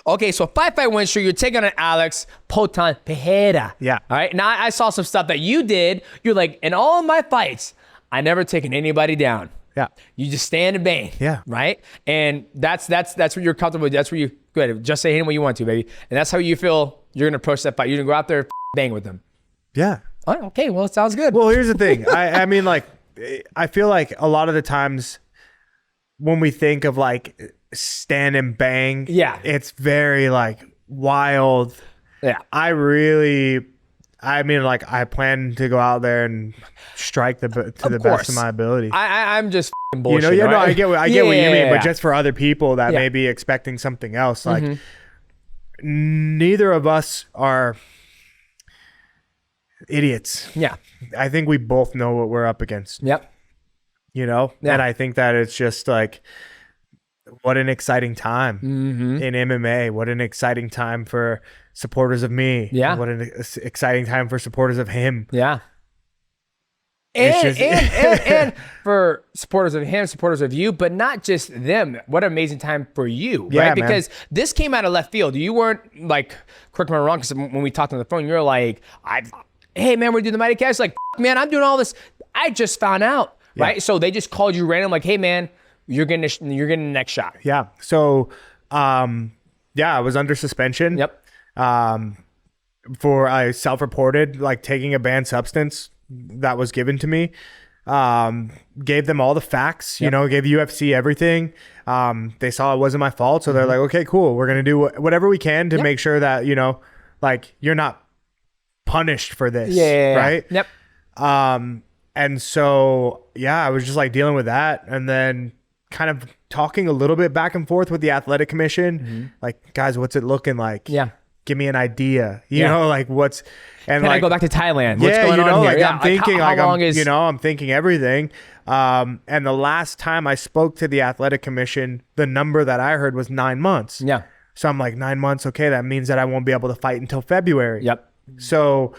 Okay, so 5-fight win streak. You're taking on Alex Potan Pereira. Yeah. All right. Now I saw some stuff that you did. You're like, in all my fights, I never taken anybody down. Yeah. You just stand and bang. Yeah. Right. And that's what you're comfortable with. That's where you go ahead. Just say hit him what you want to, baby. And that's how you feel you're gonna approach that fight. You're gonna go out there, bang with them. Yeah. Oh, okay. Well, it sounds good. Well, here's the thing. I mean, like, I feel like a lot of the times when we think of like stand and bang, it's very like wild. Yeah. I mean, like, I plan to go out there and strike to the best of my ability. I'm just bullshit. You know, right? I get what you mean, but yeah. just for other people that may be expecting something else, like neither of us are idiots. Yeah. I think we both know what we're up against. Yep. You know, and I think that it's just like, what an exciting time in MMA. What an exciting time for supporters of me. Yeah. What an exciting time for supporters of him. Yeah. And for supporters of him, supporters of you, but not just them. What an amazing time for you, Yeah, right? man. Because this came out of left field. You weren't like, correct me if I'm wrong, because when we talked on the phone, you're like, hey man, we're doing the MightyCast. Like, man, I'm doing all this. I just found out, right? So they just called you random, like, hey man, you're getting the next shot. Yeah. So, I was under suspension. Yep. For I self-reported like taking a banned substance that was given to me. Gave them all the facts, you know, gave UFC everything. They saw it wasn't my fault. So they're like, okay, cool. We're going to do whatever we can to make sure that, you know, like you're not punished for this. Right. Yep. And so, I was just like dealing with that. And then kind of talking a little bit back and forth with the athletic commission. Like, guys, what's it looking like? Yeah. Give me an idea, you know, like what's, and Can like, I go back to Thailand? What's going you know, on here? like I'm thinking, how long is, you know, I'm thinking everything. And the last time I spoke to the athletic commission, the number that I heard was 9 months. Yeah. So I'm like, 9 months. Okay. That means that I won't be able to fight until February. Yep. So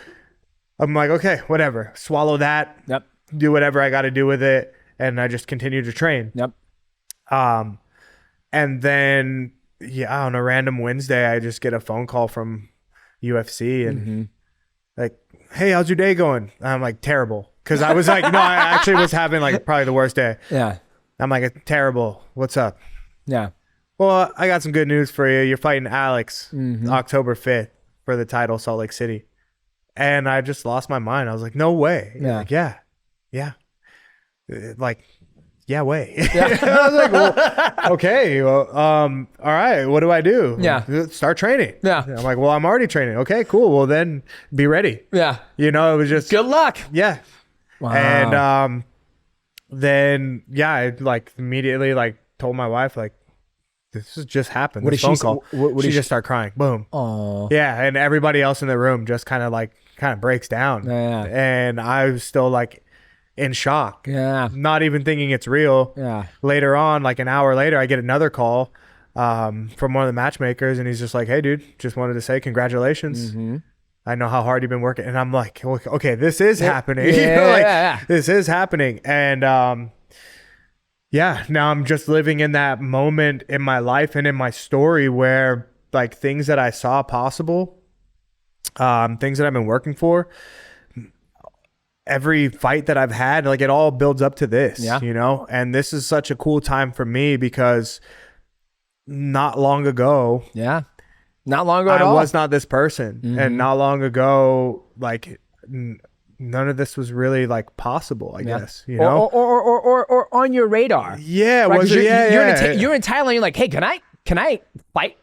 I'm like, okay, whatever, swallow that. Yep. Do whatever I got to do with it. And I just continue to train. Yep. And then, on a random Wednesday, I just get a phone call from UFC and like, hey, how's your day going? And I'm like, terrible. Cause I was like, no, I actually was having like probably the worst day. Yeah. I'm like, terrible. What's up? Yeah. Well, I got some good news for you. You're fighting Alex October 5th for the title, Salt Lake City. And I just lost my mind. I was like, no way. Yeah. Like, yeah. Like, yeah, way. I was like, well, okay. Well, all right. What do I do? Yeah. Start training. Yeah. I'm like, well, I'm already training. Okay, cool. Well, then be ready. Yeah. You know, it was just Good luck. Yeah. Wow. And then I like immediately like told my wife like, this has just happened. What This did phone she call. what she did just started crying. Boom. Oh. Yeah, and everybody else in the room just kind of breaks down. Yeah. And I was still like in shock. Yeah. Not even thinking it's real. Yeah. Later on, like an hour later, I get another call from one of the matchmakers, and he's just like, hey, dude, just wanted to say congratulations. I know how hard you've been working. And I'm like, okay, this is happening. Yeah, You know, like, yeah. this is happening. And now I'm just living in that moment in my life and in my story where like things that I saw possible, things that I've been working for, every fight that I've had, like it all builds up to this, you know? And this is such a cool time for me because not long ago, not long ago at I all. was not this person. And not long ago, like none of this was really like possible, I guess, you know? Or on your radar. Yeah. Right? Was You're, it? you're in Thailand. You're like, hey, can I fight?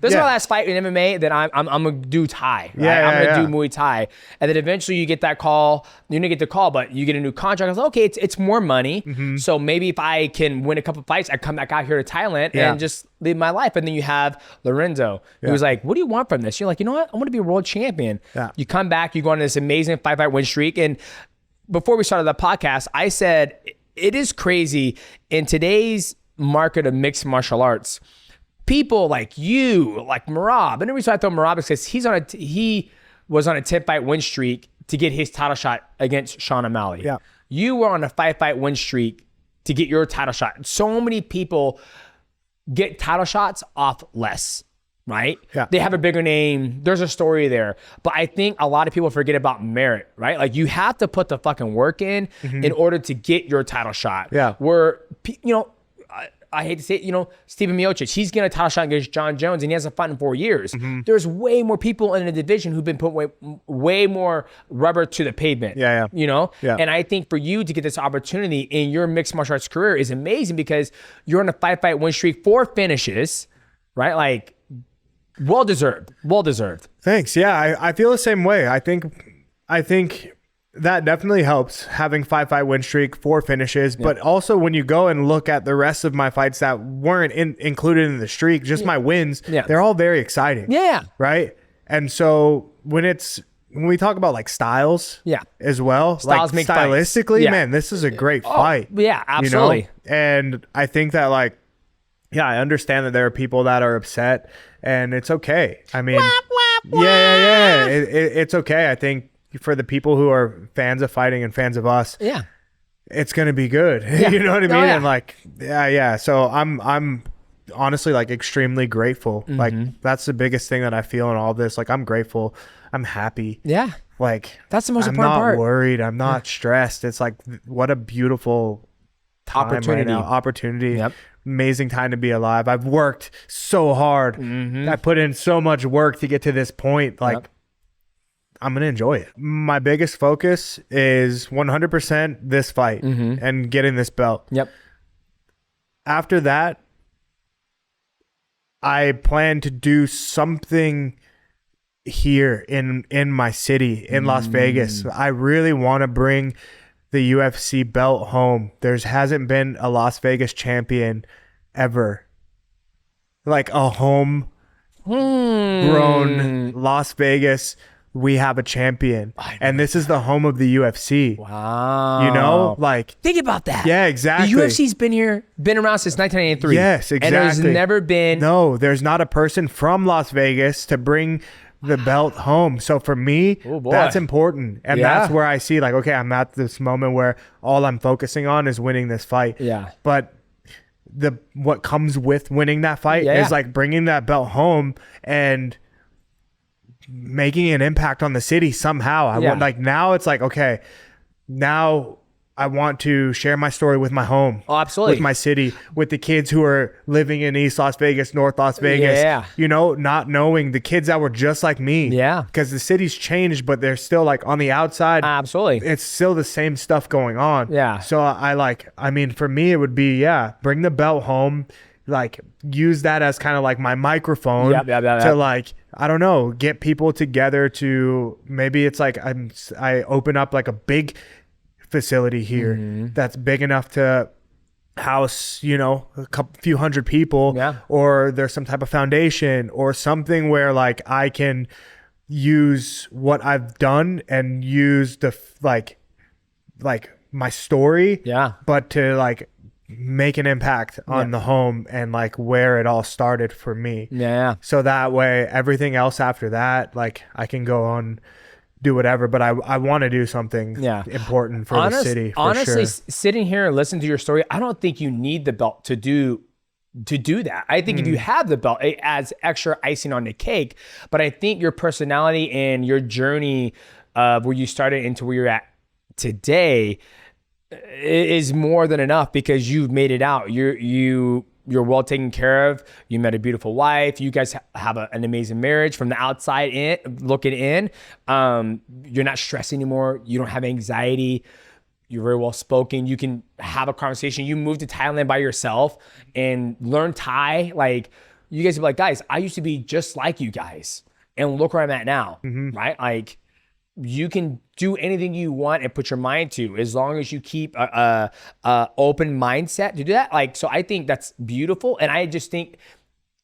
This is my last fight in MMA that I'm gonna do Thai. Right? I'm gonna do Muay Thai, and then eventually you get that call. You didn't get the call, but you get a new contract. I was like, okay, it's more money. So maybe if I can win a couple fights, I come back out here to Thailand and just live my life. And then you have Lorenzo, who was like, what do you want from this? You're like, you know what? I want to be a world champion. You come back, you go on this amazing 5-fight win streak, and before we started the podcast, I said it is crazy in today's market of mixed martial arts. People like you, like Merab, and the reason I thought Merab is because he was on a 10-fight win streak to get his title shot against Sean O'Malley. Yeah. You were on a 5-fight win streak to get your title shot. So many people get title shots off less, right? Yeah. They have a bigger name. There's a story there. But I think a lot of people forget about merit, right? Like you have to put the fucking work in order to get your title shot. Yeah. Where, I hate to say it, Stephen Miocic, he's getting a title shot against John Jones and he hasn't fought in 4 years. There's way more people in the division who've been put way more rubber to the pavement. Yeah. And I think for you to get this opportunity in your mixed martial arts career is amazing because you're on a 5-fight win streak, 4 finishes, right? Like, well deserved. Thanks. Yeah, I feel the same way. I think that definitely helps, having 5-fight win streak, 4 finishes. But also when you go and look at the rest of my fights that weren't included in the streak, just my wins, they're all very exciting. Yeah. Right. And so when we talk about like styles, as well, styles like stylistically, man, this is a great fight. Yeah, absolutely. And I think that I understand that there are people that are upset, and it's okay. I mean, it's okay. I think for the people who are fans of fighting and fans of us, it's gonna be good. You know what I mean? And so I'm honestly like extremely grateful. Like that's the biggest thing that I feel in all this. Like I'm grateful. I'm happy. Yeah. Like that's the most important part. I'm not worried. I'm not stressed. It's like what a beautiful time opportunity. Right now. Opportunity. Yep. Amazing time to be alive. I've worked so hard. I put in so much work to get to this point. Like I'm going to enjoy it. My biggest focus is 100% this fight and getting this belt. Yep. After that, I plan to do something here in my city, in Las Vegas. I really want to bring the UFC belt home. There hasn't been a Las Vegas champion ever. Like a home grown Las Vegas, we have a champion. And this is the home of the UFC. Wow. Like think about that. Yeah, exactly. The UFC's been around since 1993. Yes, exactly. And there's never been there's not a person from Las Vegas to bring the belt home. So for me, that's important. And that's where I see like, okay, I'm at this moment where all I'm focusing on is winning this fight. Yeah. But what comes with winning that fight is like bringing that belt home and making an impact on the city somehow. I want, like, now it's like, okay, now I want to share my story with my home. Oh, absolutely. With my city, with the kids who are living in East Las Vegas, North Las Vegas, not knowing the kids that were just like me. Yeah. Because the city's changed, but they're still like on the outside. Absolutely. It's still the same stuff going on. Yeah. So I mean, for me, it would be, bring the belt home, like use that as kind of like my microphone to like, I don't know, get people together to, maybe it's like I open up like a big facility here that's big enough to house, a few hundred people, or there's some type of foundation or something where like I can use what I've done and use the like my story, but to like make an impact on the home and like where it all started for me. So that way everything else after that, like I can go on, do whatever, but I want to do something important for the city. Honestly, sitting here and listening to your story, I don't think you need the belt to do that. I think if you have the belt, it adds extra icing on the cake. But I think your personality and your journey of where you started into where you're at today is more than enough, because you've made it out. You're well taken care of. You met a beautiful wife. You guys have an amazing marriage from the outside in, looking in. You're not stressed anymore. You don't have anxiety. You're very well spoken. You can have a conversation. You moved to Thailand by yourself and learn Thai. Like, you guys are like, guys, I used to be just like you guys, and look where I'm at now, right? Like, you can do anything you want and put your mind to, as long as you keep a open mindset to do that. Like, so I think that's beautiful. And I just think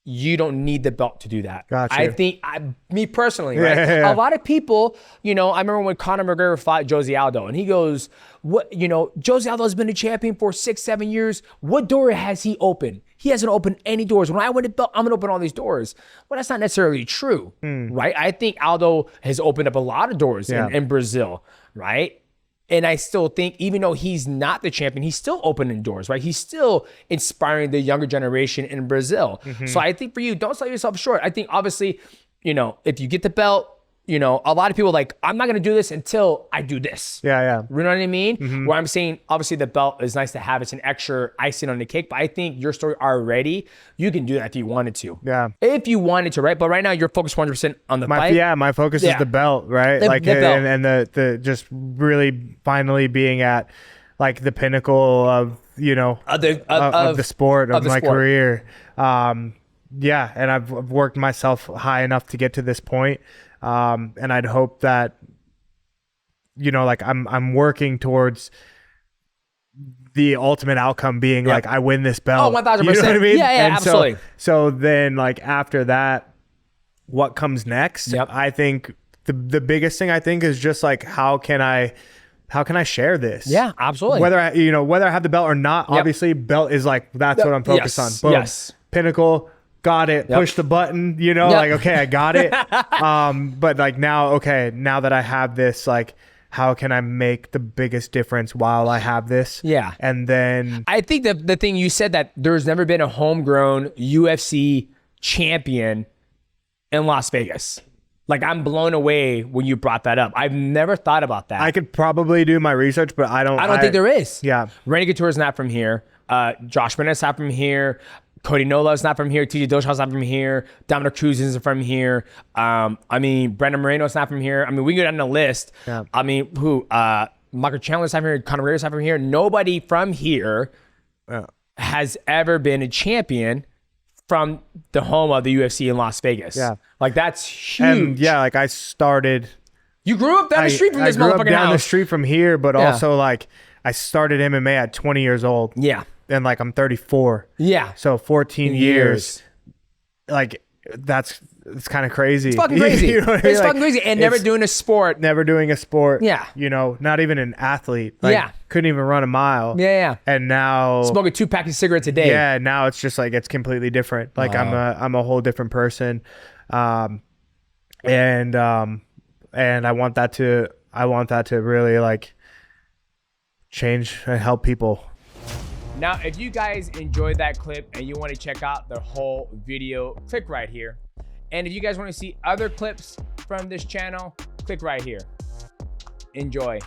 you don't need the belt to do that. Gotcha. I think, me personally, right? A lot of people, I remember when Conor McGregor fought Jose Aldo, and he goes, "What, Jose Aldo's been a champion for 6-7 years. What door has he opened? He hasn't opened any doors. When I win the belt, I'm gonna open all these doors." Well, that's not necessarily true, right? I think Aldo has opened up a lot of doors in Brazil, right? And I still think, even though he's not the champion, he's still opening doors, right? He's still inspiring the younger generation in Brazil. So I think for you, don't sell yourself short. I think obviously, you know, if you get the belt, you know, a lot of people are like, I'm not going to do this until I do this. Yeah. You know what I mean? Where I'm saying, obviously the belt is nice to have. It's an extra icing on the cake. But I think your story already, you can do that if you wanted to. Yeah. If you wanted to, right? But right now you're focused 100% on the fight. Yeah, my focus is the belt, right? The belt. And the just really finally being at like the pinnacle of, you know, of the sport, of my career. Yeah. And I've worked myself high enough to get to this point. And I'd hope that, you know, like I'm working towards the ultimate outcome being like, I win this belt. Oh, 1000%. You know what I mean? Yeah, and absolutely. So then like after that, what comes next? I think the biggest thing I think is just like, how can I share this? Yeah, absolutely. Whether I have the belt or not, obviously belt is like, that's what I'm focused on. Boom. Yes. Pinnacle. Got it. Push the button, you know, like, okay, I got it. But like now that I have this, like, how can I make the biggest difference while I have this? Yeah. And then I think the thing you said, that there's never been a homegrown UFC champion in Las Vegas. Like, I'm blown away when you brought that up. I've never thought about that. I could probably do my research, but I don't think there is. Yeah. Randy Couture's not from here. Josh Burnett's not from here. Cody Nola's not from here. TJ Dillashaw's not from here. Dominic Cruz isn't from here. I mean, Brandon Moreno's not from here. I mean, we can go down the list. Yeah. I mean, who? Michael Chandler's not from here. Conor McGregor's not from here. Nobody from here has ever been a champion from the home of the UFC in Las Vegas. Yeah. Like, that's huge. And yeah, like I started. You grew up down the street from this motherfucking house. I grew up down the street from here, but also like I started MMA at 20 years old. Yeah. And like I'm 34. Yeah. So 14 years. Like it's kind of crazy. It's fucking crazy. You know what I mean? It's fucking crazy. And never doing a sport. Never doing a sport. Yeah. You know, not even an athlete. Like, couldn't even run a mile. Yeah. And now smoking 2 packs of cigarettes a day. Yeah. Now it's just like, it's completely different. Like I'm a whole different person. And I want that to really like change and help people. Now, if you guys enjoyed that clip and you want to check out the whole video, click right here. And if you guys want to see other clips from this channel, click right here. Enjoy.